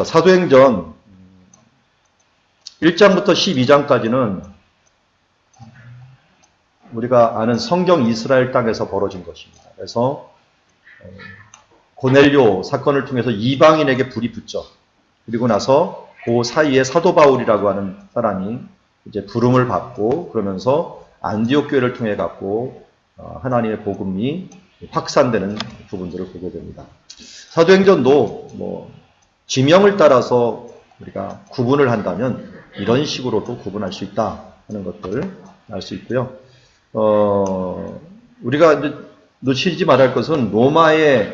사도행전 1장부터 12장까지는 우리가 아는 성경 이스라엘 땅에서 벌어진 것입니다. 그래서 고넬료 사건을 통해서 이방인에게 불이 붙죠. 그리고 나서 그 사이에 사도 바울이라고 하는 사람이 이제 부름을 받고 그러면서 안디옥 교회를 통해 갖고 하나님의 복음이 확산되는 부분들을 보게 됩니다. 사도행전도 뭐 지명을 따라서 우리가 구분을 한다면 이런 식으로도 구분할 수 있다 하는 것들 알 수 있고요. 우리가 이제 놓치지 말아야 할 것은 로마에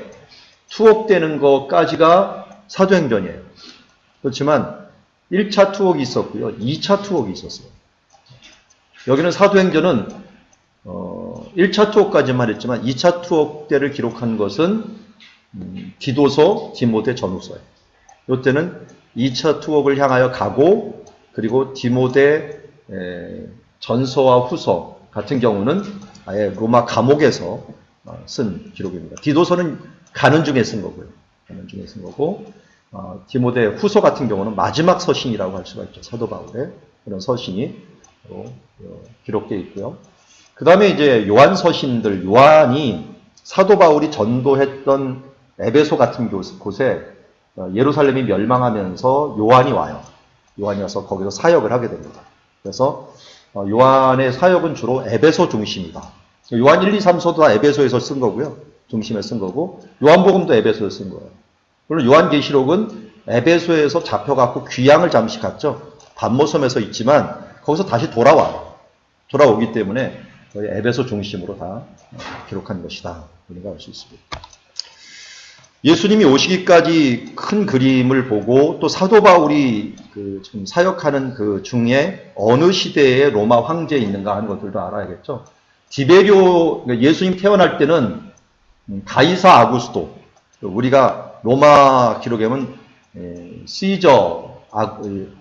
투옥되는 것까지가 사도행전이에요. 그렇지만 1차 투옥이 있었고요. 2차 투옥이 있었어요. 여기는 사도행전은 1차 투옥까지만 했지만 2차 투옥 때를 기록한 것은 디도서, 디모데, 전후서예요. 이때는 2차 투옥을 향하여 가고 그리고 디모데 전서와 후서 같은 경우는 아예 로마 감옥에서 쓴 기록입니다. 디도서는 가는 중에 쓴 거고요. 가는 중에 쓴 거고 디모데 후서 같은 경우는 마지막 서신이라고 할 수가 있죠. 사도 바울의 그런 서신이 기록되어 있고요. 그 다음에 이제 요한 서신들, 요한이 사도 바울이 전도했던 에베소 같은 곳에 예루살렘이 멸망하면서 요한이 와요. 요한이 와서 거기서 사역을 하게 됩니다. 그래서 요한의 사역은 주로 에베소 중심이다. 요한 1, 2, 3서도 다 에베소에서 쓴 거고요. 중심에 쓴 거고 요한복음도 에베소에서 쓴 거예요. 물론 요한계시록은 에베소에서 잡혀갖고 귀양을 잠시 갔죠. 반모섬에서 있지만 거기서 다시 돌아와요. 돌아오기 때문에 거의 에베소 중심으로 다 기록한 것이다. 우리가 알 수 있습니다. 예수님이 오시기까지 큰 그림을 보고 또 사도 바울이 지금 사역하는 그 중에 어느 시대에 로마 황제에 있는가 하는 것들도 알아야겠죠. 디베리오, 예수님 태어날 때는 가이사 아구스도, 우리가 로마 기록에 보면 시저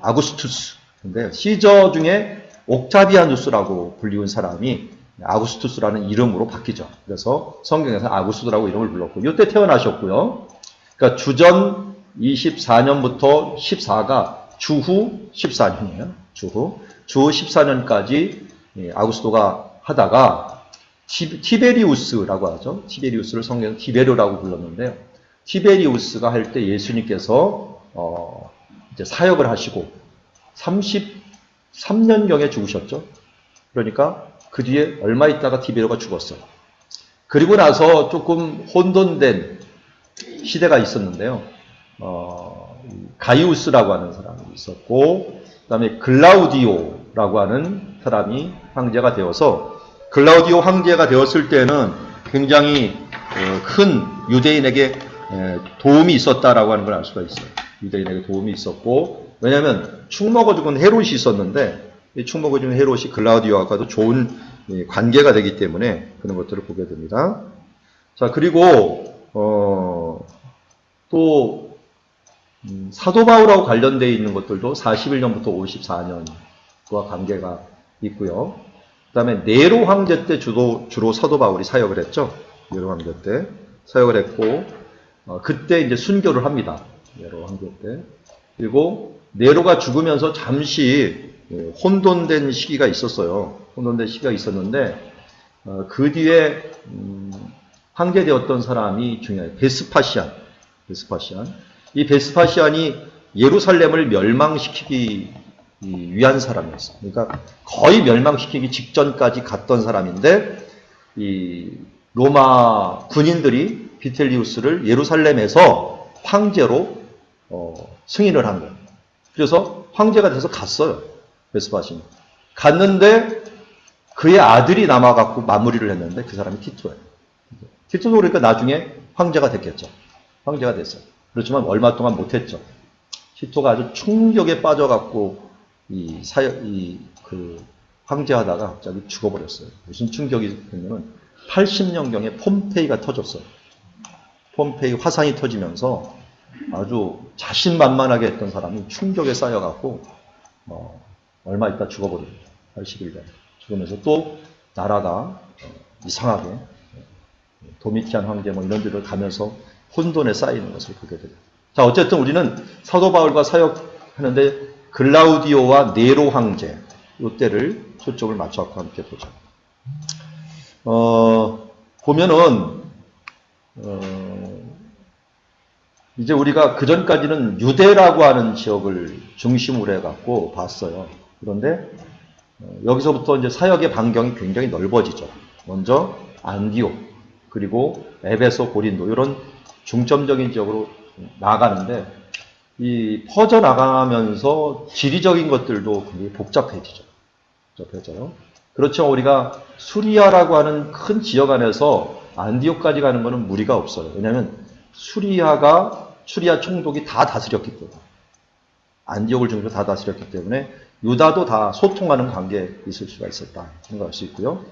아구스투스, 근데 시저 중에 옥타비아누스라고 불리운 사람이 아구스투스라는 이름으로 바뀌죠. 그래서 성경에서 아구스도라고 이름을 불렀고 이때 태어나셨고요. 그러니까 주전 24년부터 14가 주후 14년이에요. 주후 14년까지 아구스도가 하다가 티베리우스라고 하죠. 티베리우스를 성경에서 티베르라고 불렀는데요. 티베리우스가 할 때 예수님께서 이제 사역을 하시고 33년경에 죽으셨죠. 그러니까 그 뒤에 얼마 있다가 티베리오가 죽었어요. 그리고 나서 조금 혼돈된 시대가 있었는데요. 가이우스라고 하는 사람이 있었고, 그 다음에 글라우디오라고 하는 사람이 황제가 되어서, 글라우디오 황제가 되었을 때는 굉장히 큰 유대인에게 도움이 있었다라고 하는 걸 알 수가 있어요. 유대인에게 도움이 있었고, 왜냐하면 축먹어 죽은 헤롯이 있었는데, 이 축먹어 죽은 헤롯이 글라우디오와도 좋은 관계가 되기 때문에 그런 것들을 보게 됩니다. 자, 그리고 또 사도 바울하고 관련되어 있는 것들도 41년부터 54년과 관계가 있고요. 그 다음에 네로 황제 때 주로 사도 바울이 사역을 했죠. 네로 황제 때 사역을 했고 그때 이제 순교를 합니다. 네로 황제 때. 그리고 네로가 죽으면서 잠시 혼돈된 시기가 있었어요. 혼돈된 시기가 있었는데 그 뒤에 황제 되었던 사람이 중요해요. 베스파시안. 이 베스파시안이 예루살렘을 멸망시키기 위한 사람이었어요. 그러니까 거의 멸망시키기 직전까지 갔던 사람인데 이 로마 군인들이 비텔리우스를 예루살렘에서 황제로 승인을 한 거예요. 그래서 황제가 돼서 갔어요. 베스파시안. 갔는데 그의 아들이 남아갖고 마무리를 했는데 그 사람이 티토예요. 티토도 그러니까 나중에 황제가 됐겠죠. 황제가 됐어요. 그렇지만 얼마 동안 못했죠. 티토가 아주 충격에 빠져갖고 황제하다가 갑자기 죽어버렸어요. 무슨 충격이 되냐면 80년경에 폼페이가 터졌어요. 폼페이 화산이 터지면서 아주 자신만만하게 했던 사람이 충격에 쌓여갖고 얼마 있다 죽어버립니다. 81년. 죽으면서 또 나라가 이상하게 도미티안 황제 이런 데를 가면서 혼돈에 쌓이는 것을 보게 됩니다. 자, 어쨌든 우리는 사도 바울과 사역하는데 글라우디오와 네로 황제 이때를 초점을 맞춰서 함께 보자. 보면은 이제 우리가 그 전까지는 유대라고 하는 지역을 중심으로 해갖고 봤어요. 그런데 여기서부터 이제 사역의 반경이 굉장히 넓어지죠. 먼저 안디옥, 그리고 에베소, 고린도 이런 중점적인 지역으로 나아가는데 이 퍼져 나가면서 지리적인 것들도 굉장히 복잡해지죠. 복잡해져요. 그렇죠. 우리가 수리아라고 하는 큰 지역 안에서 안디옥까지 가는 것은 무리가 없어요. 왜냐하면 수리아 총독이 다 다스렸기 때문에, 안디옥을 중심으로 다 다스렸기 때문에 유다도 다 소통하는 관계에 있을 수가 있었다 생각할 수 있고요.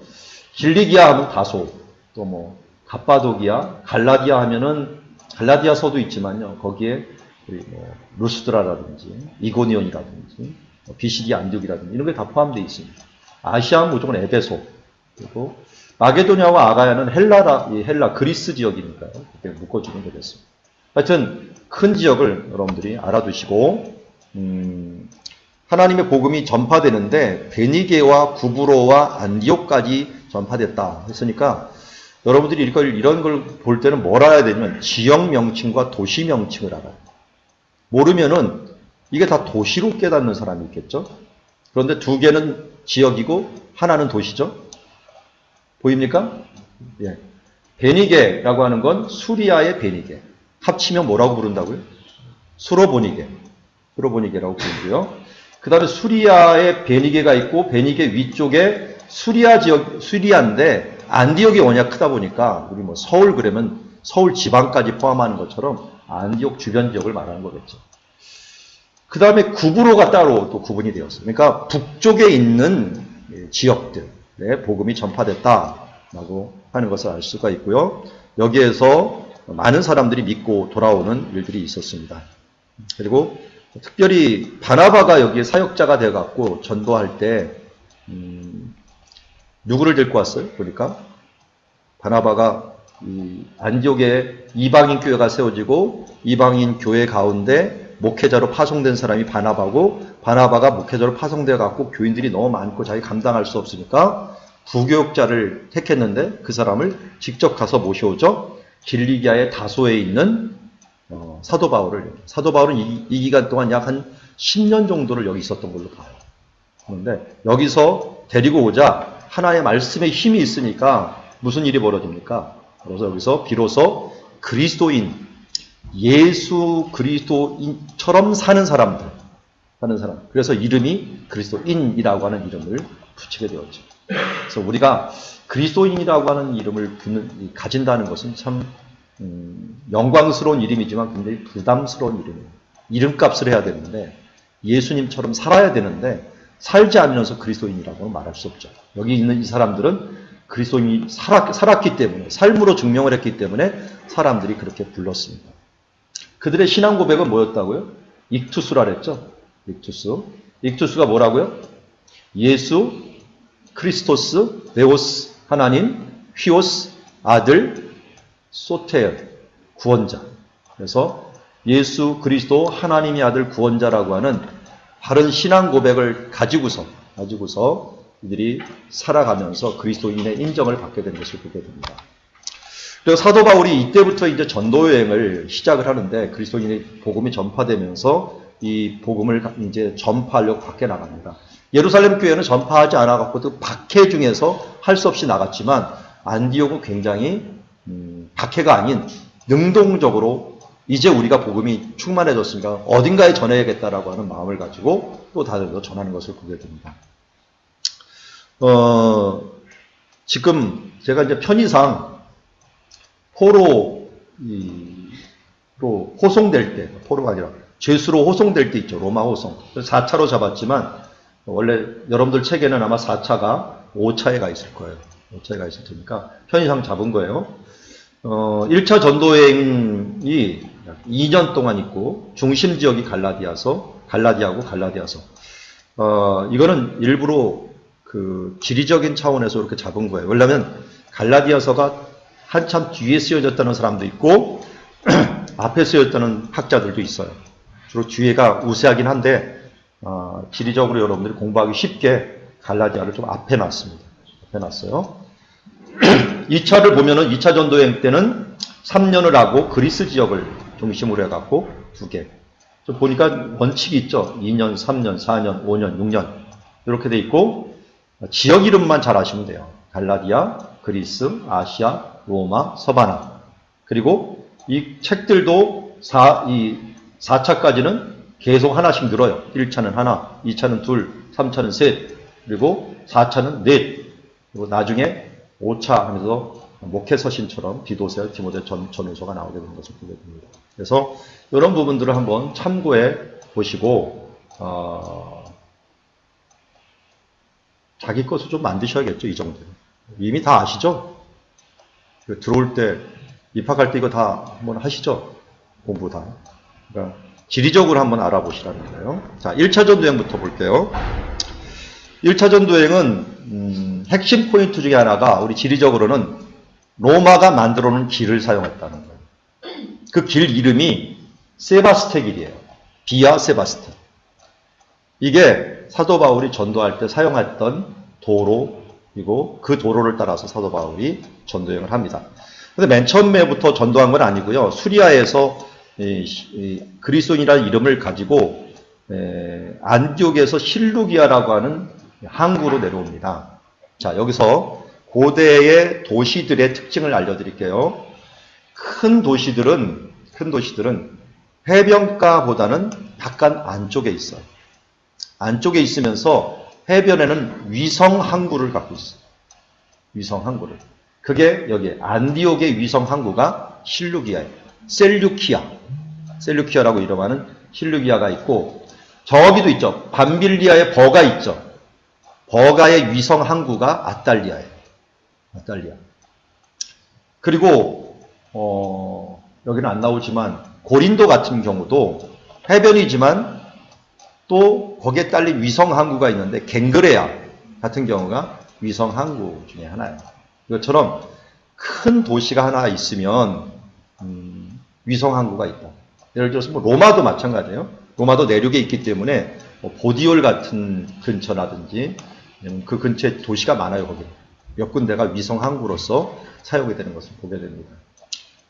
길리기아 하면 다소, 또 뭐 갑바도기아, 갈라디아 하면은 갈라디아서도 있지만요. 거기에 우리 뭐 루스드라라든지 이고니온이라든지 비시디 안디옥이라든지 이런 게 다 포함되어 있습니다. 아시아는 무조건 에베소, 그리고 마게도냐와 아가야는 헬라 그리스 지역이니까요. 그렇게 묶어주면 되겠습니다. 하여튼 큰 지역을 여러분들이 알아두시고 하나님의 복음이 전파되는데 베니게와 구브로와 안디옥까지 전파됐다 했으니까 여러분들이 이런 걸 볼 때는 뭘 알아야 되냐면 지역 명칭과 도시 명칭을 알아요. 모르면은 이게 다 도시로 깨닫는 사람이 있겠죠. 그런데 두 개는 지역이고 하나는 도시죠. 보입니까? 예. 베니게라고 하는 건 수리아의 베니게. 합치면 뭐라고 부른다고요? 수로보니게라고 부르고요. 그 다음에 수리아의 베니게가 있고 베니게 위쪽에 수리아인데 안디옥이 워낙 크다 보니까 우리 뭐 서울 그러면 서울 지방까지 포함하는 것처럼 안디옥 주변 지역을 말하는 거겠죠. 그 다음에 구브로가 따로 또 구분이 되었어요. 그러니까 북쪽에 있는 지역들에 복음이 전파됐다라고 하는 것을 알 수가 있고요. 여기에서 많은 사람들이 믿고 돌아오는 일들이 있었습니다. 그리고 특별히 바나바가 여기에 사역자가 되어갖고 전도할 때 누구를 데리고 왔어요? 보니까 바나바가 안디옥에 이방인 교회가 세워지고 이방인 교회 가운데 목회자로 파송된 사람이 바나바고 바나바가 목회자로 파송되어 갖고 교인들이 너무 많고 자기 감당할 수 없으니까 부교육자를 택했는데 그 사람을 직접 가서 모셔오죠. 길리기아의 다소에 있는 사도 바울은 이 기간 동안 약 한 10년 정도를 여기 있었던 걸로 봐요. 그런데 여기서 데리고 오자 하나의 말씀에 힘이 있으니까 무슨 일이 벌어집니까? 그래서 여기서 비로소 그리스도인, 예수 그리스도인처럼 사는 사람. 그래서 이름이 그리스도인이라고 하는 이름을 붙이게 되었죠. 그래서 우리가 그리스도인이라고 하는 이름을 가진다는 것은 참 영광스러운 이름이지만 굉장히 부담스러운 이름이에요. 이름값을 해야 되는데 예수님처럼 살아야 되는데 살지 않으면서 그리스도인이라고는 말할 수 없죠. 여기 있는 이 사람들은 그리스도인이 살았기 때문에 삶으로 증명을 했기 때문에 사람들이 그렇게 불렀습니다. 그들의 신앙 고백은 뭐였다고요? 익투스라 그랬죠. 익투스가 뭐라고요? 예수, 크리스토스, 네오스, 하나님, 휘오스, 아들, 소테어, 구원자. 그래서 예수 그리스도 하나님의 아들 구원자라고 하는 바른 신앙 고백을 가지고서 이들이 살아가면서 그리스도인의 인정을 받게 된 것을 보게 됩니다. 그래서 사도 바울이 이때부터 이제 전도 여행을 시작을 하는데 그리스도인의 복음이 전파되면서 이 복음을 이제 전파하려고 밖에 나갑니다. 예루살렘 교회는 전파하지 않아갖고도 박해 중에서 할 수 없이 나갔지만 안디옥은 굉장히 박해가 아닌 능동적으로 이제 우리가 복음이 충만해졌으니까 어딘가에 전해야겠다라고 하는 마음을 가지고 또 다들 전하는 것을 보게 됩니다. 지금 제가 이제 편의상 포로로 호송될 때, 포로가 아니라 죄수로 호송될 때 있죠. 로마 호송. 4차로 잡았지만 원래 여러분들 책에는 아마 4차가 5차에 가 있을 거예요. 5차에 가 있을 테니까 편의상 잡은 거예요. 1차 전도여행이 2년 동안 있고 중심 지역이 갈라디아고 갈라디아서. 이거는 일부러 그 지리적인 차원에서 이렇게 잡은 거예요. 왜냐하면 갈라디아서가 한참 뒤에 쓰여졌다는 사람도 있고 앞에 쓰였다는 학자들도 있어요. 주로 뒤에가 우세하긴 한데 지리적으로 여러분들이 공부하기 쉽게 갈라디아를 좀 앞에 놨습니다. 앞에 놨어요. 2차를 보면은 2차 전도여행 때는 3년을 하고 그리스 지역을 중심으로 해갖고 2개. 좀 보니까 원칙이 있죠. 2년, 3년, 4년, 5년, 6년 이렇게 돼 있고 지역 이름만 잘 아시면 돼요. 갈라디아, 그리스, 아시아, 로마, 서바나. 그리고 이 책들도 4차까지는 계속 하나씩 늘어요. 1차는 하나, 2차는 둘, 3차는 셋, 그리고 4차는 넷. 그리고 나중에 5차 하면서 목회서신처럼 디도서, 디모데 전후서가 나오게 되는 것을 보게 됩니다. 그래서 이런 부분들을 한번 참고해 보시고 자기 것을 좀 만드셔야겠죠. 이 정도는. 이미 다 아시죠? 들어올 때, 입학할 때 이거 다 한번 하시죠? 공부 다. 그러니까 지리적으로 한번 알아보시라는 거예요. 자, 1차 전도여행부터 볼게요. 1차 전도여행은 핵심 포인트 중에 하나가 우리 지리적으로는 로마가 만들어 놓은 길을 사용했다는 거예요. 그 길 이름이 세바스테 길이에요. 비아 세바스테. 이게 사도 바울이 전도할 때 사용했던 도로이고 그 도로를 따라서 사도 바울이 전도여행을 합니다. 근데 맨 처음에부터 전도한 건 아니고요. 수리아에서 그리스도인이라는 이름을 가지고 안디옥에서 실루기아라고 하는 항구로 내려옵니다. 자, 여기서 고대의 도시들의 특징을 알려드릴게요. 큰 도시들은 해변가보다는 약간 안쪽에 있어요. 안쪽에 있으면서 해변에는 위성 항구를 갖고 있어요. 위성 항구를. 그게 여기 안디옥의 위성 항구가 실루기아예요. 셀류키아라고 이름하는 실루기아가 있고 저기도 있죠. 밤빌리아에 버가 있죠. 버가의 위성 항구가 아탈리아예요. 아탈리아. 그리고 여기는 안 나오지만 고린도 같은 경우도 해변이지만 또 거기에 딸린 위성 항구가 있는데 갱그레아 같은 경우가 위성 항구 중에 하나예요. 이것처럼 큰 도시가 하나 있으면 위성 항구가 있다. 예를 들어서 뭐 로마도 마찬가지예요. 로마도 내륙에 있기 때문에 뭐 보디올 같은 근처라든지 그 근처에 도시가 많아요. 거기 몇 군데가 위성 항구로서 사용이 되는 것을 보게 됩니다.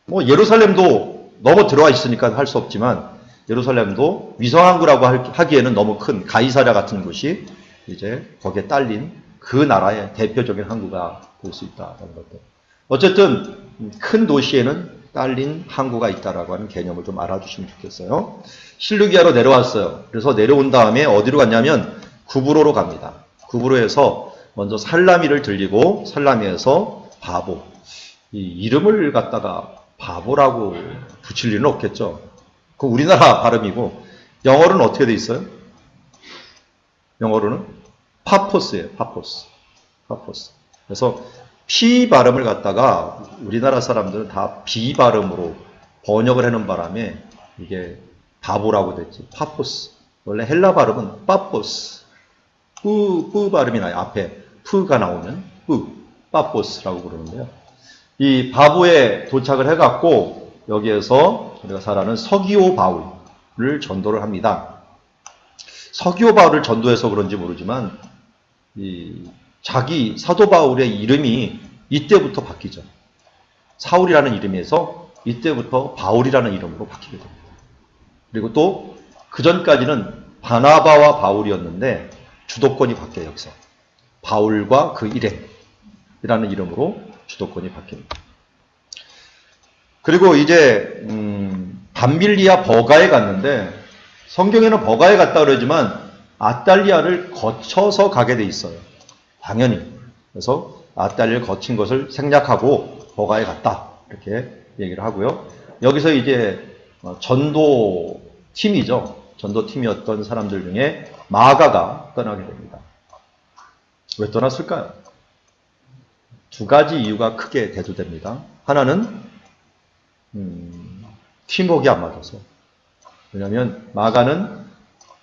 뭐 예루살렘도 너무 들어와 있으니까 할 수 없지만 예루살렘도 위성 항구라고 하기에는 너무 큰 가이사랴 같은 곳이 이제 거기에 딸린 그 나라의 대표적인 항구가 될 수 있다는 것들. 어쨌든 큰 도시에는 딸린 항구가 있다라고 하는 개념을 좀 알아주시면 좋겠어요. 실루기아로 내려왔어요. 그래서 내려온 다음에 어디로 갔냐면 구브로로 갑니다. 구브로에서 먼저 살라미를 들리고 살라미에서 바보. 이 이름을 갖다가 바보라고 붙일 일은 없겠죠. 그 우리나라 발음이고 영어로는 어떻게 돼 있어요? 영어로는 파포스예요. 파포스. 그래서 P 발음을 갖다가 우리나라 사람들은 다 B 발음으로 번역을 해놓은 바람에 이게 바보라고 됐지. 파포스. 원래 헬라 발음은 파포스. 뿌 발음이 나요. 앞에 푸가 나오면 파포스라고 그러는데요. 이 바보에 도착을 해갖고 여기에서 우리가 잘 아는 서기오 바울을 전도를 합니다. 서기오 바울을 전도해서 그런지 모르지만 자기 사도 바울의 이름이 이때부터 바뀌죠. 사울이라는 이름에서 이때부터 바울이라는 이름으로 바뀌게 됩니다. 그리고 또 그전까지는 바나바와 바울이었는데 주도권이 바뀌어요. 여기서 바울과 그 일행이라는 이름으로 주도권이 바뀝니다. 그리고 이제 밤빌리아 버가에 갔는데 성경에는 버가에 갔다 그러지만 아탈리아를 거쳐서 가게 돼 있어요. 당연히. 그래서 아탈리아를 거친 것을 생략하고 버가에 갔다. 이렇게 얘기를 하고요. 여기서 이제 전도팀이죠. 전도팀이었던 사람들 중에 마가가 떠나게 됩니다. 왜 떠났을까요? 두 가지 이유가 크게 대두됩니다. 하나는 팀워크가 안 맞아서. 왜냐하면 마가는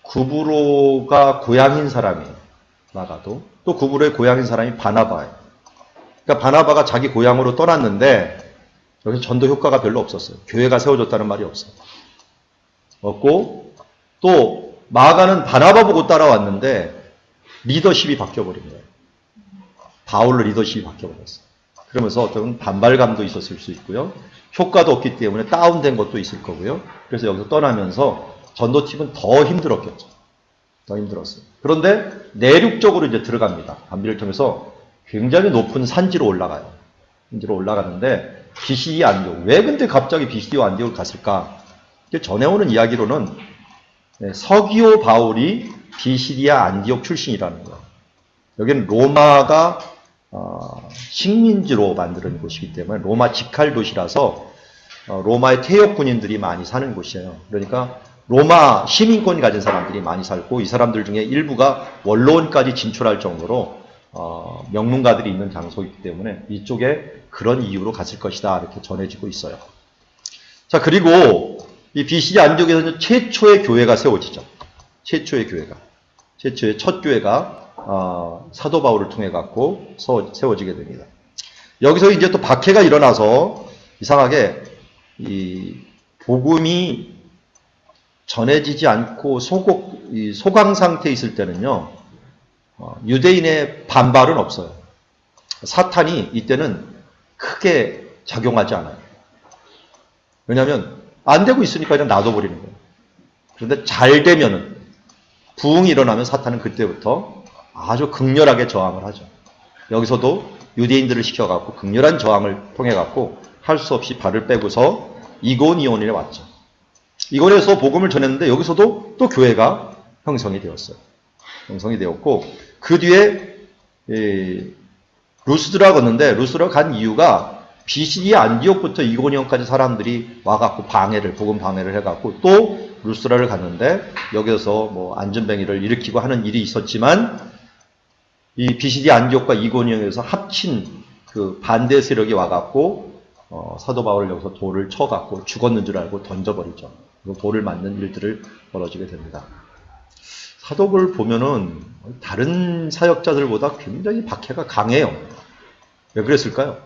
구브로가 고향인 사람이에요. 마가도. 또 구브로의 고향인 사람이 바나바예요. 그러니까 바나바가 자기 고향으로 떠났는데 여기서 전도 효과가 별로 없었어요. 교회가 세워졌다는 말이 없어요. 없고 또 마가는 바나바 보고 따라왔는데 리더십이 바뀌어버린 거예요. 바울로 리더십이 바뀌어버렸어요. 그러면서 어떤 반발감도 있었을 수 있고요. 효과도 없기 때문에 다운된 것도 있을 거고요. 그래서 여기서 떠나면서 전도팀은 더 힘들었겠죠. 더 힘들었어요. 그런데 내륙적으로 이제 들어갑니다. 반비를 통해서 굉장히 높은 산지로 올라가요. 산지로 올라가는데 비시디아 안디옥. 왜 근데 갑자기 비시디아 안디옥을 갔을까? 전해오는 이야기로는 서기오 바울이 비시디아 안디옥 출신이라는 거예요. 여기는 로마가 식민지로 만드는 곳이기 때문에 로마 직할 도시라서 로마의 퇴역 군인들이 많이 사는 곳이에요. 그러니까 로마 시민권 가진 사람들이 많이 살고 이 사람들 중에 일부가 원로원까지 진출할 정도로 명문가들이 있는 장소이기 때문에 이쪽에 그런 이유로 갔을 것이다 이렇게 전해지고 있어요. 자, 그리고 이 비시디 안디옥에서는 최초의 교회가 세워지죠. 최초의 첫 교회가 사도 바울을 통해 갖고 세워지게 됩니다. 여기서 이제 또 박해가 일어나서 이상하게 이 복음이 전해지지 않고 소강 상태에 있을 때는요, 유대인의 반발은 없어요. 사탄이 이때는 크게 작용하지 않아요. 왜냐하면 안 되고 있으니까 그냥 놔둬버리는 거예요. 그런데 잘 되면은 부흥이 일어나면 사탄은 그때부터 아주 극렬하게 저항을 하죠. 여기서도 유대인들을 시켜갖고 극렬한 저항을 통해갖고 할 수 없이 발을 빼고서 이고니온에 왔죠. 이곳에서 복음을 전했는데 여기서도 또 교회가 형성이 되었어요. 형성이 되었고 그 뒤에 루스드라가 걷는데 루스드라가 간 이유가 비시디아 안디옥부터 이고니온까지 사람들이 와갖고 복음 방해를 해갖고 또 루스드라를 갔는데 여기서 뭐 안전뱅이를 일으키고 하는 일이 있었지만 이 비시디아 안디옥과 이고니온에서 합친 그 반대 세력이 와갖고 사도 바울을 여기서 돌을 쳐갖고 죽었는 줄 알고 던져버리죠. 돌을 맞는 일들을 벌어지게 됩니다. 사도를 보면은 다른 사역자들보다 굉장히 박해가 강해요. 왜 그랬을까요?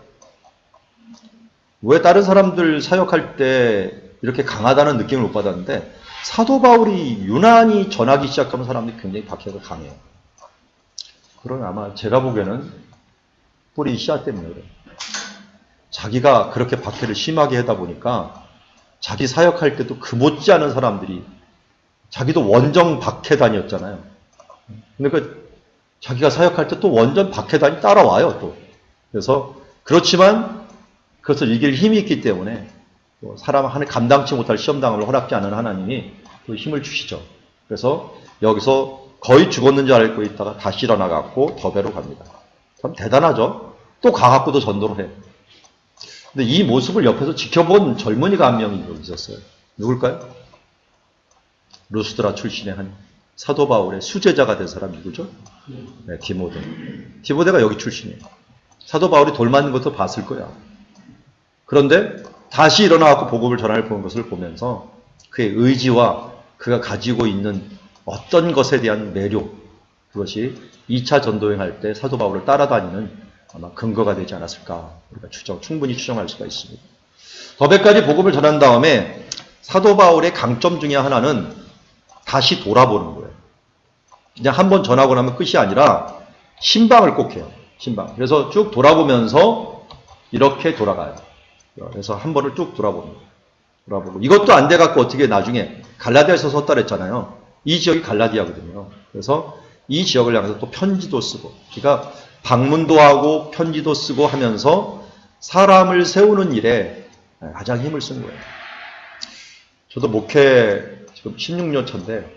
왜 다른 사람들 사역할 때 이렇게 강하다는 느낌을 못 받았는데 사도 바울이 유난히 전하기 시작하면 사람들이 굉장히 박해가 강해요. 그건 아마 제가 보기에는 뿌리 씨앗 때문에 그래요. 자기가 그렇게 박해를 심하게 하다 보니까 자기 사역할 때도 그 못지않은 사람들이 자기도 원정 박해단이었잖아요. 그러니까 자기가 사역할 때 또 원정 박해단이 따라와요. 또 그래서 그렇지만 그것을 이길 힘이 있기 때문에 또 사람 하늘 감당치 못할 시험당을 허락지 않은 하나님이 또 힘을 주시죠. 그래서 여기서 거의 죽었는 줄 알고 있다가 다시 일어나갖고 더베로 갑니다. 참 대단하죠. 또 가갖고도 전도를 해요. 근데 이 모습을 옆에서 지켜본 젊은이가 한 명이 있었어요. 누굴까요? 루스드라 출신의 한 사도 바울의 수제자가 된 사람 누구죠? 네, 디모데. 디모데가 여기 출신이에요. 사도 바울이 돌 맞는 것도 봤을 거야. 그런데 다시 일어나갖고 복음을 전하는 것을 보면서 그의 의지와 그가 가지고 있는 어떤 것에 대한 매력, 그것이 2차 전도여행할 때 사도 바울을 따라다니는 아마 근거가 되지 않았을까 우리가 충분히 추정할 수가 있습니다. 더베까지 복음을 전한 다음에 사도 바울의 강점 중에 하나는 다시 돌아보는 거예요. 그냥 한 번 전하고 나면 끝이 아니라 신방을 꼭 해요. 신방. 그래서 쭉 돌아보면서 이렇게 돌아가요. 그래서 한 번을 쭉 돌아보고 이것도 안 돼갖고 어떻게 나중에 갈라디아에서 섰다 그랬잖아요. 이 지역이 갈라디아거든요. 그래서 이 지역을 향해서 또 편지도 쓰고 그러니까 방문도 하고 편지도 쓰고 하면서 사람을 세우는 일에 가장 힘을 쓴 거예요. 저도 목회 지금 16년 차인데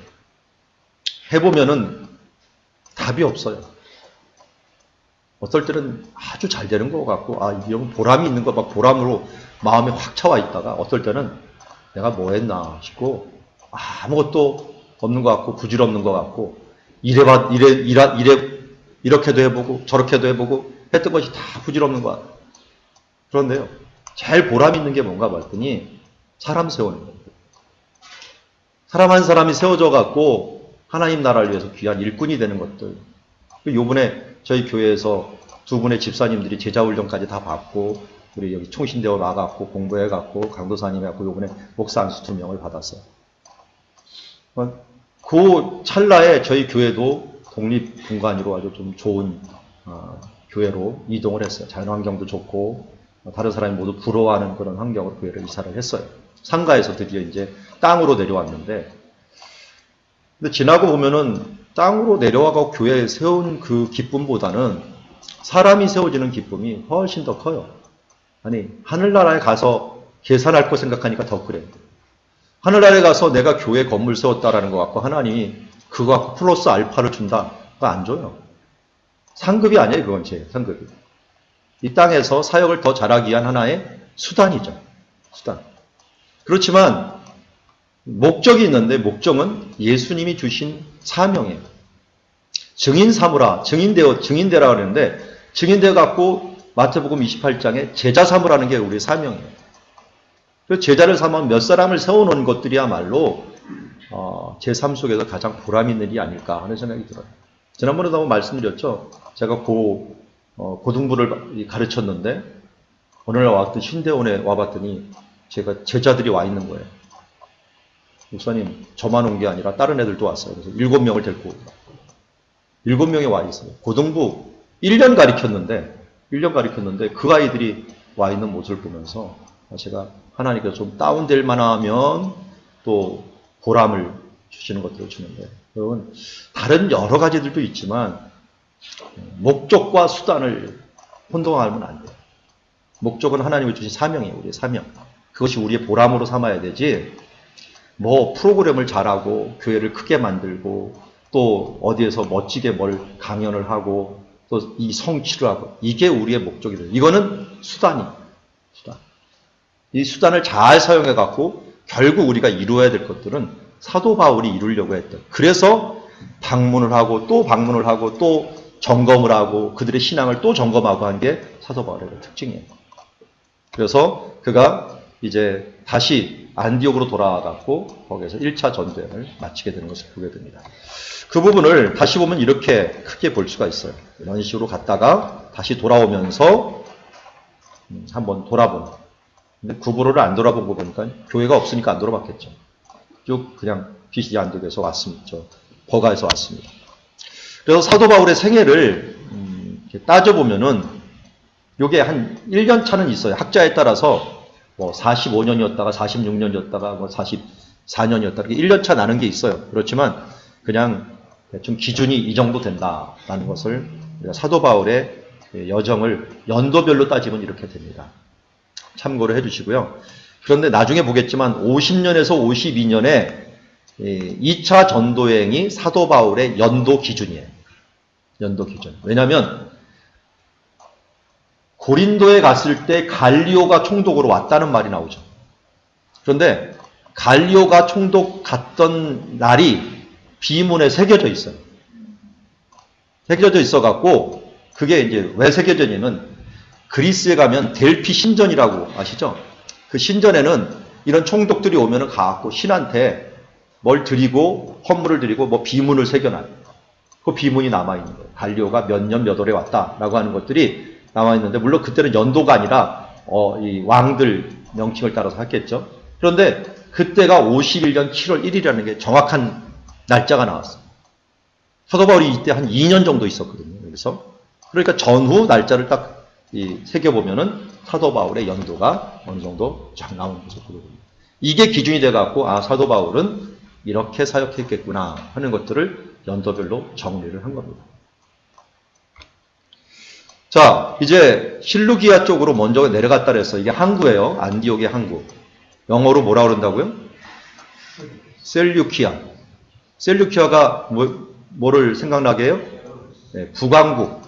해보면은 답이 없어요. 어떨 때는 아주 잘 되는 것 같고 이 형 보람이 있는 거 막 보람으로 마음에 확 차와 있다가 어떨 때는 내가 뭐 했나 싶고 아무것도 없는 것 같고 부질없는 것 같고 이렇게도 해보고 저렇게도 해보고 했던 것이 다 부질없는 것 같아요. 그런데요. 제일 보람 있는 게 뭔가 봤더니 사람 세우는 거예요. 사람 한 사람이 세워져 갖고 하나님 나라를 위해서 귀한 일꾼이 되는 것들. 요번에 저희 교회에서 두 분의 집사님들이 제자훈련까지 다 받고 우리 여기 총신대원 와갖고 공부해갖고 강도사님해갖고 요번에 목사 안수 2명을 받았어요. 그 찰나에 저희 교회도 독립분간으로 아주 좀 좋은 교회로 이동을 했어요. 자연환경도 좋고 다른 사람이 모두 부러워하는 그런 환경으로 교회를 이사를 했어요. 상가에서 드디어 이제 땅으로 내려왔는데, 근데 지나고 보면은 땅으로 내려와서 교회에 세운 그 기쁨보다는 사람이 세워지는 기쁨이 훨씬 더 커요. 아니, 하늘나라에 가서 계산할 거 생각하니까 더 그래요. 하늘나라에 가서 내가 교회 건물 세웠다라는 것 같고 하나님이 그거 갖고 플러스 알파를 준다. 그거 안 줘요. 상급이 아니에요. 그건 제 상급이. 이 땅에서 사역을 더 잘하기 위한 하나의 수단이죠. 수단. 그렇지만 목적이 있는데 목적은 예수님이 주신 사명이에요. 증인 삼으라, 증인되라 그러는데 증인되어 갖고 마태복음 28장에 제자 삼으라는 게 우리의 사명이에요. 그 제자를 삼으면 몇 사람을 세워놓은 것들이야말로 제 삶 속에서 가장 보람 있는 일이 아닐까 하는 생각이 들어요. 지난번에도 한번 말씀드렸죠. 제가 고등부를 가르쳤는데 어느 날 왔더니 신대원에 와봤더니 제가 제자들이 와 있는 거예요. 목사님, 저만 온 게 아니라 다른 애들도 왔어요. 그래서 7명을 데리고 7명이 와 있어요. 고등부 1년 가르쳤는데 그 아이들이 와 있는 모습을 보면서 제가 하나님께서 좀 다운될 만하면 또 보람을 주시는 것들을 주는데, 여러분 다른 여러 가지들도 있지만 목적과 수단을 혼동하면 안 돼요. 목적은 하나님이 주신 사명이에요. 우리의 사명. 그것이 우리의 보람으로 삼아야 되지, 뭐 프로그램을 잘하고 교회를 크게 만들고 또 어디에서 멋지게 뭘 강연을 하고 또 이 성취를 하고, 이게 우리의 목적이 돼요. 이거는 수단이에요. 수단. 이 수단을 잘 사용해 갖고 결국 우리가 이루어야 될 것들은 사도 바울이 이루려고 했던, 그래서 방문을 하고 또 방문을 하고 또 점검을 하고 그들의 신앙을 또 점검하고 한 게 사도 바울의 특징이에요. 그래서 그가 이제 다시 안디옥으로 돌아와갖고 거기에서 1차 전도여행을 마치게 되는 것을 보게 됩니다. 그 부분을 다시 보면 이렇게 크게 볼 수가 있어요. 이런 식으로 갔다가 다시 돌아오면서 한번 돌아보는. 근데 구부로를 안 돌아본 거 보니까 교회가 없으니까 안 돌아봤겠죠. 쭉 그냥 비시디 안디옥에서 왔습니다. 버가에서 왔습니다. 그래서 사도 바울의 생애를 따져보면은 요게 한 1년 차는 있어요. 학자에 따라서 뭐 45년이었다가 46년이었다가 뭐 44년이었다 이렇게 1년 차 나는 게 있어요. 그렇지만 그냥 대충 기준이 이 정도 된다라는 것을 우리가 사도 바울의 여정을 연도별로 따지면 이렇게 됩니다. 참고를 해주시고요. 그런데 나중에 보겠지만 50년에서 52년에 2차 전도여행이 사도 바울의 연도 기준이에요. 연도 기준. 왜냐하면 고린도에 갔을 때 갈리오가 총독으로 왔다는 말이 나오죠. 그런데 갈리오가 총독 갔던 날이 비문에 새겨져 있어요. 새겨져 있어갖고 그게 이제 왜 새겨져 있냐면 그리스에 가면 델피 신전이라고 아시죠? 그 신전에는 이런 총독들이 오면은 가갖고 신한테 뭘 드리고 헌물을 드리고 뭐 비문을 새겨놔요. 그 비문이 남아있는 거예요. 갈리오가 몇 년 몇 월에 왔다라고 하는 것들이 남아있는데, 물론 그때는 연도가 아니라 이 왕들 명칭을 따라서 했겠죠. 그런데 그때가 51년 7월 1일이라는 게 정확한 날짜가 나왔어요. 사도 바울이 이때 한 2년 정도 있었거든요. 여기서. 그러니까 전후 날짜를 딱 새겨보면은 사도 바울의 연도가 어느 정도 쫙 나오는 것을 보게 됩니다. 이게 기준이 돼갖고, 사도 바울은 이렇게 사역했겠구나 하는 것들을 연도별로 정리를 한 겁니다. 자, 이제 실루기아 쪽으로 먼저 내려갔다 그래서 이게 항구예요. 안디옥의 항구. 영어로 뭐라 그런다고요? 셀류키아. 셀류키아가 뭐를 생각나게 해요? 네, 북왕국.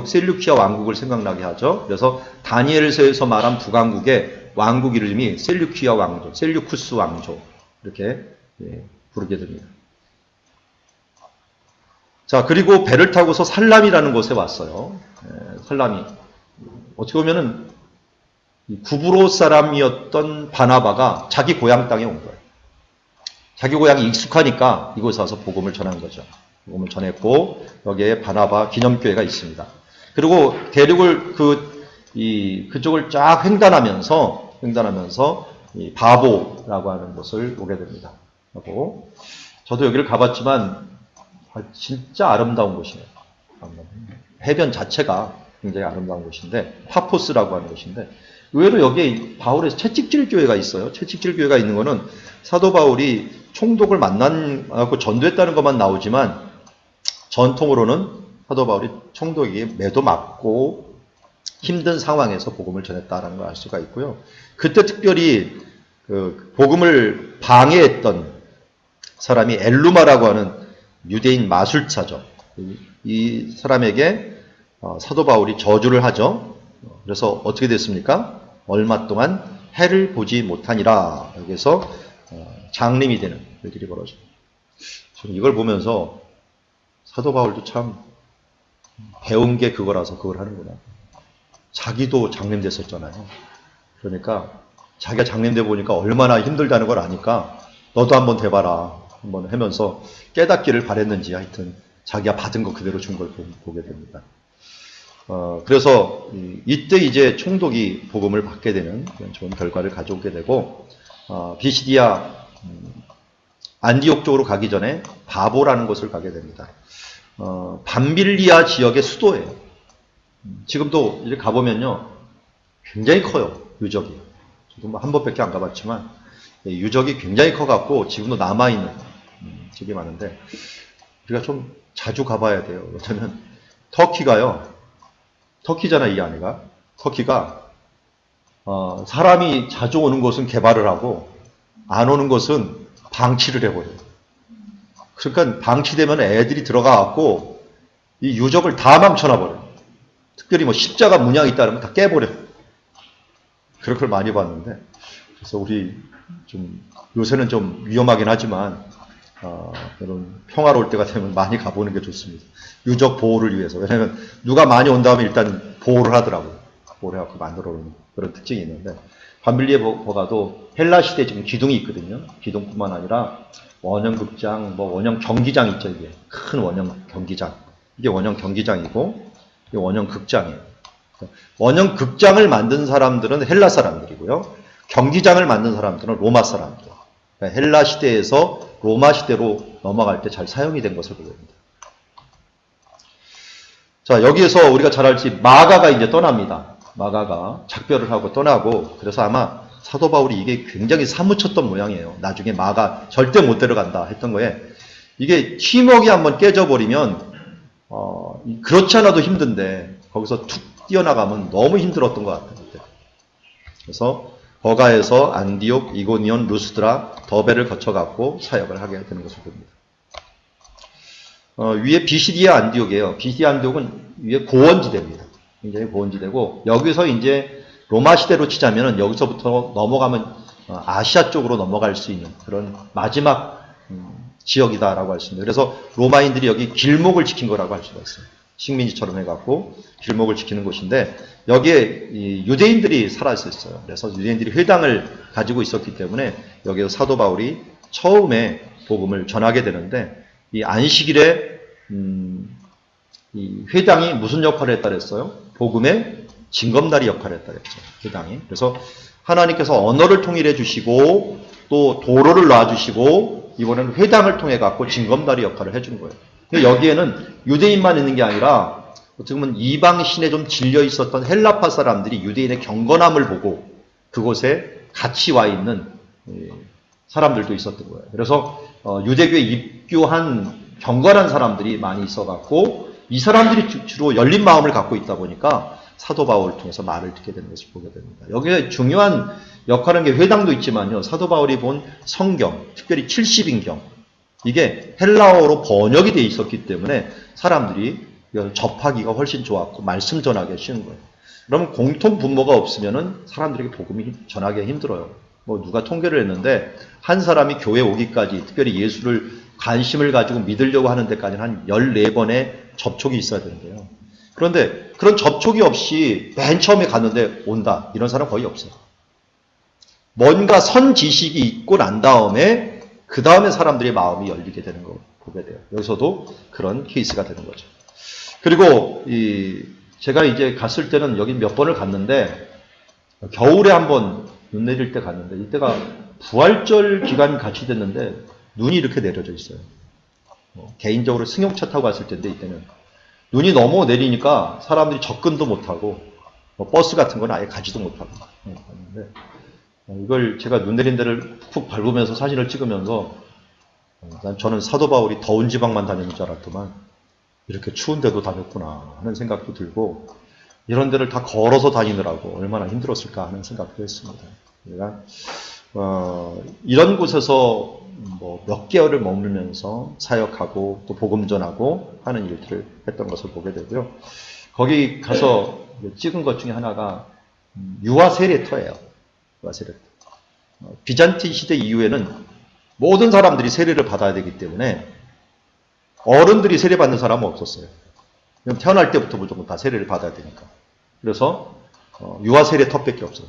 셀류키아 왕국을 생각나게 하죠. 그래서 다니엘서에서 말한 북왕국의 왕국 이름이 셀류키아 왕조, 셀류쿠스 왕조 이렇게 부르게 됩니다. 자, 그리고 배를 타고서 살람이라는 곳에 왔어요. 살람이. 어떻게 보면은 구브로 사람이었던 바나바가 자기 고향 땅에 온 거예요. 자기 고향이 익숙하니까 이곳에 와서 복음을 전한 거죠. 복음을 전했고 여기에 바나바 기념교회가 있습니다. 그리고 대륙을 그쪽을 쫙 횡단하면서 이 바보라고 하는 곳을 오게 됩니다. 바보. 저도 여기를 가봤지만 진짜 아름다운 곳이에요. 해변 자체가 굉장히 아름다운 곳인데 파포스라고 하는 곳인데 의외로 여기에 바울의 채찍질 교회가 있어요. 채찍질 교회가 있는 거는 사도 바울이 총독을 만나고 전도했다는 것만 나오지만 전통으로는 사도 바울이 총독에게 매도 맞고 힘든 상황에서 복음을 전했다는 걸 알 수가 있고요. 그때 특별히 그 복음을 방해했던 사람이 엘루마라고 하는 유대인 마술사죠. 이 사람에게 사도 바울이 저주를 하죠. 그래서 어떻게 됐습니까? 얼마 동안 해를 보지 못하니라. 여기서 장림이 되는 일들이 벌어져요. 저는 이걸 보면서 사도 바울도 참 배운 게 그거라서 그걸 하는구나. 자기도 장림됐었잖아요. 그러니까 자기가 장림돼 보니까 얼마나 힘들다는 걸 아니까 너도 한번 돼봐라. 한번 하면서 깨닫기를 바랬는지 하여튼 자기가 받은 거 그대로 준 걸 보게 됩니다. 그래서 이때 이제 총독이 복음을 받게 되는 그런 좋은 결과를 가져오게 되고 비시디아 안디옥 쪽으로 가기 전에 바보라는 곳을 가게 됩니다. 밤빌리아 지역의 수도예요. 지금도 이렇게 가보면요 굉장히 커요. 유적이. 저도 뭐 한 번밖에 안 가봤지만 유적이 굉장히 커갖고 지금도 남아있는 집이 많은데 우리가 좀 자주 가봐야 돼요. 왜냐면 터키가요. 터키잖아 이 안에가. 터키가 사람이 자주 오는 곳은 개발을 하고 안 오는 곳은 방치를 해버려요. 그러니까 방치되면 애들이 들어가갖고 이 유적을 다 망쳐놔버려요. 특별히 뭐 십자가 문양이 있다면 다 깨버려요. 그런 걸 많이 봤는데 그래서 우리 좀 요새는 좀 위험하긴 하지만 이런 평화로울 때가 되면 많이 가보는 게 좋습니다. 유적 보호를 위해서. 왜냐하면 누가 많이 온 다음에 일단 보호를 하더라고요. 보호를 해갖고 만들어 놓는 그런 특징이 있는데 밤빌리에 가도 헬라 시대 지금 기둥이 있거든요. 기둥뿐만 아니라 원형 극장, 뭐 원형 경기장 있죠. 이게 큰 원형 경기장. 이게 원형 경기장이고 이게 원형 극장이에요. 원형 극장을 만든 사람들은 헬라 사람들이고요. 경기장을 만든 사람들은 로마 사람들. 그러니까 헬라 시대에서 로마 시대로 넘어갈 때 잘 사용이 된 것을 보게 됩니다. 자, 여기에서 우리가 잘 알지 마가가 이제 떠납니다. 마가가 작별을 하고 떠나고 그래서 아마 사도 바울이 이게 굉장히 사무쳤던 모양이에요. 나중에 마가 절대 못 데려간다 했던 거에 이게 팀워크가 한번 깨져버리면 그렇지 않아도 힘든데 거기서 툭 뛰어나가면 너무 힘들었던 것 같아요. 그래서 버가에서 안디옥, 이고니온, 루스드라, 더베를 거쳐갖고 사역을 하게 되는 것을 봅니다. 위에 비시디아 안디옥이에요. 비시디아 안디옥은 위에 고원지대입니다. 굉장히 고원지대고 여기서 이제 로마 시대로 치자면은 여기서부터 넘어가면 아시아 쪽으로 넘어갈 수 있는 그런 마지막 지역이다라고 할 수 있습니다. 그래서 로마인들이 여기 길목을 지킨 거라고 할 수가 있어요. 식민지처럼 해갖고 길목을 지키는 곳인데 여기에 유대인들이 살아 있었어요. 그래서 유대인들이 회당을 가지고 있었기 때문에 여기서 사도 바울이 처음에 복음을 전하게 되는데 이 안식일에 이 회당이 무슨 역할을 했다 그랬어요? 복음의 징검다리 역할을 했다 그랬죠. 회당이. 그래서 하나님께서 언어를 통일해 주시고 또 도로를 놔 주시고 이번에는 회당을 통해 갖고 징검다리 역할을 해준 거예요. 여기에는 유대인만 있는 게 아니라 어떻게 보면 이방 신에 좀 질려 있었던 헬라파 사람들이 유대인의 경건함을 보고 그곳에 같이 와 있는 사람들도 있었던 거예요. 그래서 유대교에 입교한 경건한 사람들이 많이 있어갖고 이 사람들이 주로 열린 마음을 갖고 있다 보니까 사도 바울을 통해서 말을 듣게 되는 것을 보게 됩니다. 여기에 중요한 역할은 게 회당도 있지만요. 사도 바울이 본 성경, 특별히 70인경 이게 헬라어로 번역이 되어 있었기 때문에 사람들이 접하기가 훨씬 좋았고 말씀 전하기가 쉬운 거예요. 그러면 공통 분모가 없으면은 사람들에게 복음이 전하기가 힘들어요. 뭐 누가 통계를 했는데 한 사람이 교회 오기까지 특별히 예수를 관심을 가지고 믿으려고 하는 데까지는 한 14번의 접촉이 있어야 되는데요. 그런데 그런 접촉이 없이 맨 처음에 갔는데 온다. 이런 사람 거의 없어요. 뭔가 선 지식이 있고 난 다음에 그 다음에 사람들의 마음이 열리게 되는 걸 보게 돼요. 여기서도 그런 케이스가 되는 거죠. 그리고 제가 이제 갔을 때는 여기 몇 번을 갔는데 겨울에 한번 눈 내릴 때 갔는데 이때가 부활절 기간 같이 됐는데 눈이 이렇게 내려져 있어요. 개인적으로 승용차 타고 갔을 때인데 이때는 눈이 너무 내리니까 사람들이 접근도 못하고 버스 같은 건 아예 가지도 못하고 갔는데 이걸 제가 눈 내린 데를 푹 밟으면서 사진을 찍으면서 저는 사도 바울이 더운 지방만 다니는 줄 알았더만 이렇게 추운 데도 다녔구나 하는 생각도 들고 이런 데를 다 걸어서 다니느라고 얼마나 힘들었을까 하는 생각도 했습니다. 제가 이런 곳에서 뭐 몇 개월을 머물면서 사역하고 또 복음 전하고 하는 일들을 했던 것을 보게 되고요. 거기 가서 찍은 것 중에 하나가 유아 세례터예요. 유아 세례터. 비잔틴 시대 이후에는 모든 사람들이 세례를 받아야 되기 때문에 어른들이 세례 받는 사람은 없었어요. 태어날 때부터 무조건 다 세례를 받아야 되니까. 그래서 유아 세례터밖에 없어요.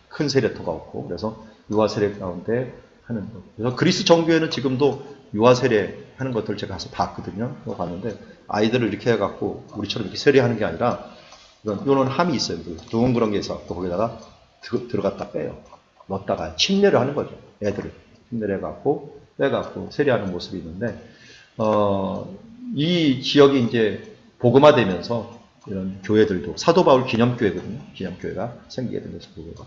큰 세례터가 없고 그래서 유아 세례 가운데 하는 거. 그래서 그리스 정교회는 지금도 유아 세례 하는 것들 제가 가서 봤거든요. 봤는데 아이들을 이렇게 해갖고 우리처럼 이렇게 세례하는 게 아니라 이런 함이 있어요. 둥그런 게 있어. 거기다가 들어갔다 빼요. 넣었다가 침례를 하는 거죠. 애들을 침례를 해갖고 빼갖고 세례하는 모습이 있는데 이 지역이 이제 복음화되면서 이런 교회들도 사도 바울 기념교회거든요. 기념교회가 생기게 되면서 교회가.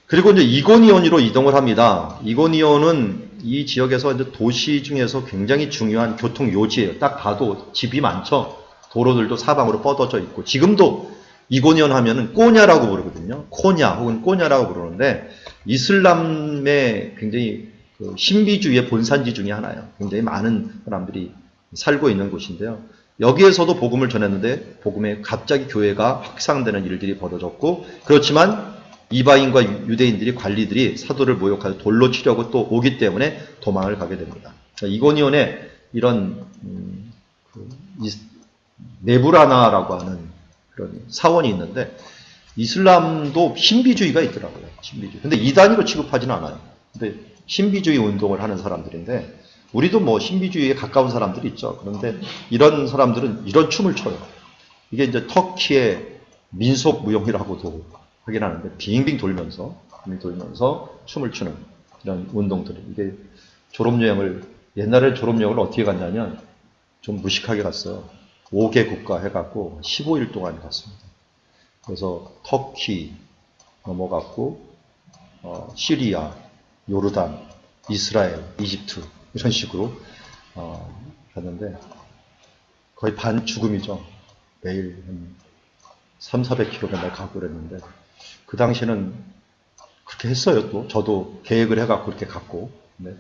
그리고 이제 이고니온으로 이동을 합니다. 이고니온은 이 지역에서 이제 도시 중에서 굉장히 중요한 교통 요지예요. 딱 봐도 집이 많죠. 도로들도 사방으로 뻗어져 있고 지금도 이고니온 하면은 꼬냐라고 부르거든요. 코냐 혹은 꼬냐라고 부르는데 이슬람의 굉장히 그 신비주의의 본산지 중에 하나예요. 굉장히 많은 사람들이 살고 있는 곳인데요. 여기에서도 복음을 전했는데 복음에 갑자기 교회가 확산되는 일들이 벌어졌고 그렇지만 이방인과 유대인들이 관리들이 사도를 모욕하여 돌로 치려고 또 오기 때문에 도망을 가게 됩니다. 이고니온에 이런 네브라나라고 하는 그런 사원이 있는데 이슬람도 신비주의가 있더라고요. 신비주의. 근데 이단위로 취급하지는 않아요. 근데 신비주의 운동을 하는 사람들인데 우리도 뭐 신비주의에 가까운 사람들이 있죠. 그런데 이런 사람들은 이런 춤을 춰요. 이게 이제 터키의 민속 무용이라고도 하긴 하는데 빙빙 돌면서 춤을 추는 이런 운동들이 이게 옛날에 졸업여행을 어떻게 갔냐면 좀 무식하게 갔어요. 5개 국가 해갖고 15일 동안 갔습니다. 그래서 터키 넘어갔고 시리아, 요르단, 이스라엘, 이집트 이런 식으로 갔는데 거의 반 죽음이죠. 매일 한 300-400km 맨날 가고 그랬는데 그 당시에는 그렇게 했어요. 또 저도 계획을 해갖고 그렇게 갔고 근데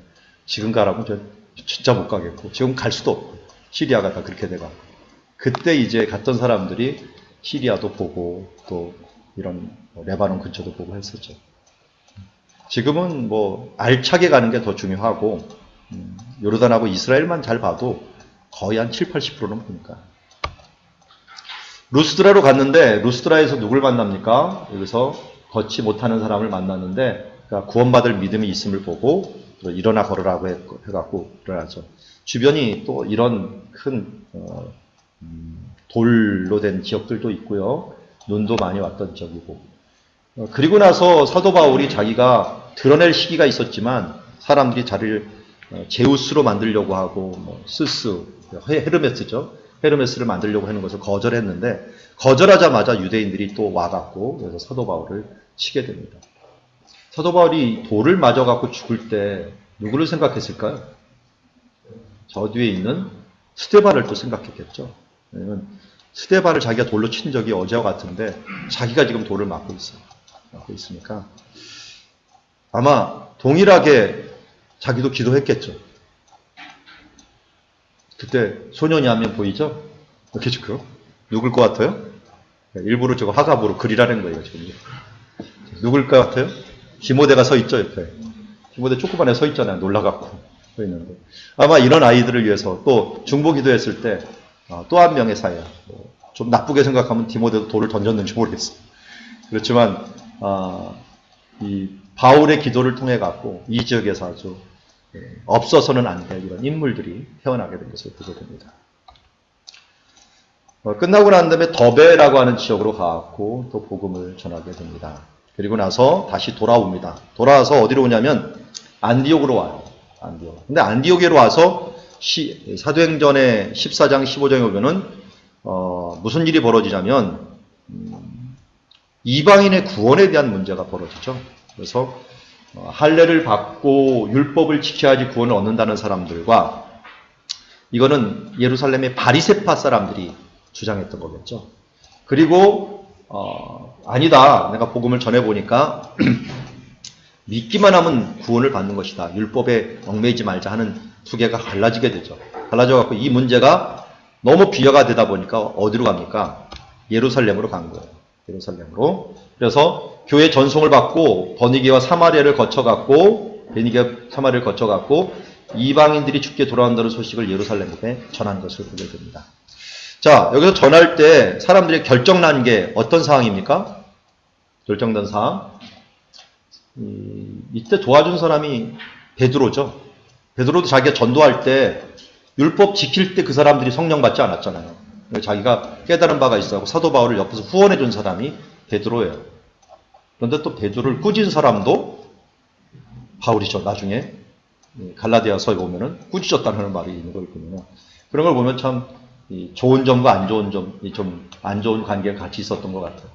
지금 가라고 저 진짜 못 가겠고 지금 갈 수도 없고 시리아가 다 그렇게 돼갖고 그때 이제 갔던 사람들이 시리아도 보고 또 이런 레바논 근처도 보고 했었죠. 지금은 뭐 알차게 가는 게 더 중요하고 요르단하고 이스라엘만 잘 봐도 거의 한 70-80%는 보니까 루스드라로 갔는데 루스드라에서 누굴 만납니까? 여기서 걷지 못하는 사람을 만났는데 그러니까 구원받을 믿음이 있음을 보고 일어나 걸으라고 해갖고 일어나죠. 주변이 또 이런 큰 돌로 된 지역들도 있고요. 눈도 많이 왔던 지역이고 그리고 나서 사도 바울이 자기가 드러낼 시기가 있었지만 사람들이 자기를 제우스로 만들려고 하고 뭐 스스, 헤르메스죠. 헤르메스를 만들려고 하는 것을 거절했는데 거절하자마자 유대인들이 또 와갖고 그래서 사도 바울을 치게 됩니다. 사도 바울이 돌을 맞아갖고 죽을 때 누구를 생각했을까요? 저 뒤에 있는 스데반을 또 생각했겠죠. 왜냐면 스데반을 자기가 돌로 친 적이 어제와 같은데 자기가 지금 돌을 맞고 있어요. 맞고 있으니까 아마 동일하게 자기도 기도했겠죠. 그때 소년이 하면 보이죠? 이렇게 지금 누굴 것 같아요? 일부러 저거 화갑으로 그리라는 거예요. 지금 누굴 것 같아요? 디모데가 서 있죠 옆에. 디모데 조그만에 서 있잖아요. 놀라갖고 서 있는데 아마 이런 아이들을 위해서 또 중보기도했을 때 또 한 명의 사야. 좀 나쁘게 생각하면 디모데도 돌을 던졌는지 모르겠어요. 그렇지만 이 바울의 기도를 통해 갖고 이 지역에서 아주 없어서는 안 될 이런 인물들이 태어나게 된 것을 보게 됩니다. 끝나고 난 다음에 더베라고 하는 지역으로 가고 또 복음을 전하게 됩니다. 그리고 나서 다시 돌아옵니다. 돌아와서 어디로 오냐면 안디옥으로 와요. 안디옥. 근데 안디옥으로 와서 사도행전의 14장 15장에 보면은 무슨 일이 벌어지냐면 이방인의 구원에 대한 문제가 벌어지죠. 그래서 할례를 받고 율법을 지켜야지 구원을 얻는다는 사람들과 이거는 예루살렘의 바리새파 사람들이 주장했던 거겠죠. 그리고 아니다. 내가 복음을 전해보니까 믿기만 하면 구원을 받는 것이다. 율법에 얽매이지 말자 하는 두 개가 갈라지게 되죠. 갈라져갖고 이 문제가 너무 비화가 되다 보니까 어디로 갑니까? 예루살렘으로 간 거예요. 예루살렘으로. 그래서 교회 전송을 받고 버니게와 사마리아를 거쳐갖고 이방인들이 죽게 돌아온다는 소식을 예루살렘에 전한 것을 보게 됩니다. 자, 여기서 전할 때 사람들이 결정난 게 어떤 상황입니까? 결정된 상황. 이때 도와준 사람이 베드로죠. 베드로도 자기가 전도할 때 율법 지킬 때 그 사람들이 성령 받지 않았잖아요. 자기가 깨달은 바가 있어서 사도 바울을 옆에서 후원해 준 사람이 베드로예요. 그런데 또 베드로를 꾸짖은 사람도 바울이죠. 나중에 갈라디아서에 보면은 꾸짖었다는 말이 있는 걸 보면은 그런 걸 보면 참 좋은 점과 안 좋은 점, 좀 안 좋은 관계가 같이 있었던 것 같아요.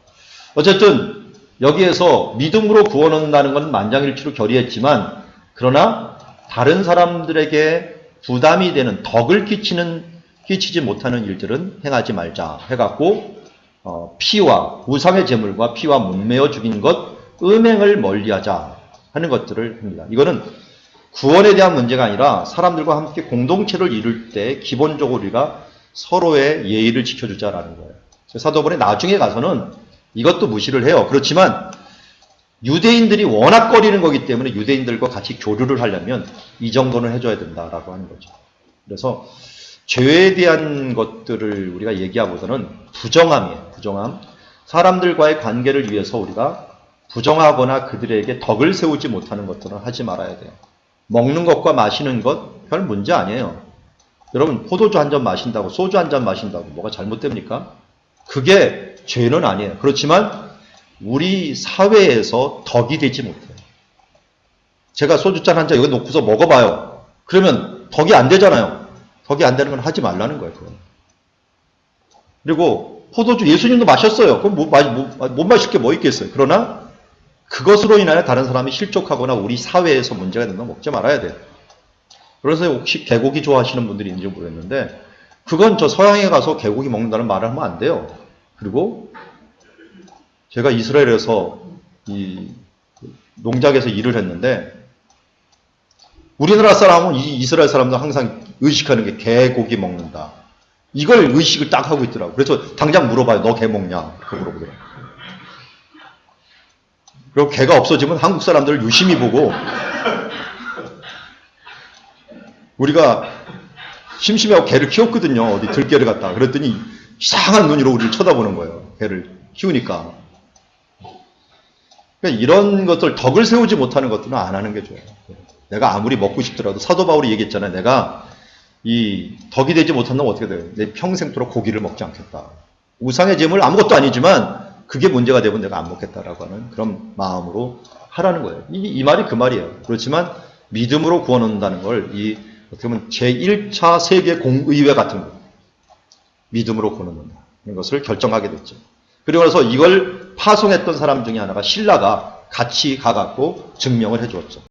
어쨌든 여기에서 믿음으로 구원 얻는다는 건 만장일치로 결의했지만 그러나 다른 사람들에게 부담이 되는 덕을 끼치지 못하는 일들은 행하지 말자 해갖고 피와 우상의 제물과 피와 문매어 죽인 것 음행을 멀리하자 하는 것들을 합니다. 이거는 구원에 대한 문제가 아니라 사람들과 함께 공동체를 이룰 때 기본적으로 우리가 서로의 예의를 지켜주자라는 거예요. 사도본에 나중에 가서는 이것도 무시를 해요. 그렇지만 유대인들이 워낙 꺼리는 거기 때문에 유대인들과 같이 교류를 하려면 이 정도는 해줘야 된다라고 하는 거죠. 그래서 죄에 대한 것들을 우리가 얘기하고서는 부정함이에요. 부정함. 사람들과의 관계를 위해서 우리가 부정하거나 그들에게 덕을 세우지 못하는 것들은 하지 말아야 돼요. 먹는 것과 마시는 것 별 문제 아니에요. 여러분 포도주 한 잔 마신다고 소주 한 잔 마신다고 뭐가 잘못됩니까? 그게 죄는 아니에요. 그렇지만 우리 사회에서 덕이 되지 못해요. 제가 소주잔 한 잔 여기 놓고서 먹어봐요. 그러면 덕이 안 되잖아요. 덕이 안 되는 건 하지 말라는 거예요. 그건. 그리고 포도주 예수님도 마셨어요. 그럼 못 마실 게 뭐 있겠어요. 그러나 그것으로 인하여 다른 사람이 실족하거나 우리 사회에서 문제가 되면 먹지 말아야 돼요. 그래서 혹시 개고기 좋아하시는 분들이 있는지 모르겠는데 그건 저 서양에 가서 개고기 먹는다는 말을 하면 안 돼요. 그리고 제가 이스라엘에서 이 농장에서 일을 했는데 우리나라 사람은 이스라엘 사람도 항상 의식하는 게 개고기 먹는다. 이걸 의식을 딱 하고 있더라고요. 그래서 당장 물어봐요. 너 개 먹냐? 그렇게 물어보더라고요. 그리고 개가 없어지면 한국 사람들을 유심히 보고 우리가 심심해하고 개를 키웠거든요. 어디 들개를 갖다가. 그랬더니 이상한 눈으로 우리를 쳐다보는 거예요. 개를 키우니까. 그러니까 이런 것들 덕을 세우지 못하는 것들은 안 하는 게 좋아요. 내가 아무리 먹고 싶더라도 사도 바울이 얘기했잖아요. 내가 이 덕이 되지 못한다면 어떻게 돼요? 내 평생토록 고기를 먹지 않겠다. 우상의 제물 아무것도 아니지만 그게 문제가 되면 내가 안 먹겠다라고 하는 그런 마음으로 하라는 거예요. 이 말이 그 말이에요. 그렇지만 믿음으로 구원 얻는다는 걸 어떻게 보면 제1차 세계 공의회 같은 거. 믿음으로 구원 얻는다. 이런 것을 결정하게 됐죠. 그리고 나서 이걸 파송했던 사람 중에 하나가 신라가 같이 가갖고 증명을 해주었죠.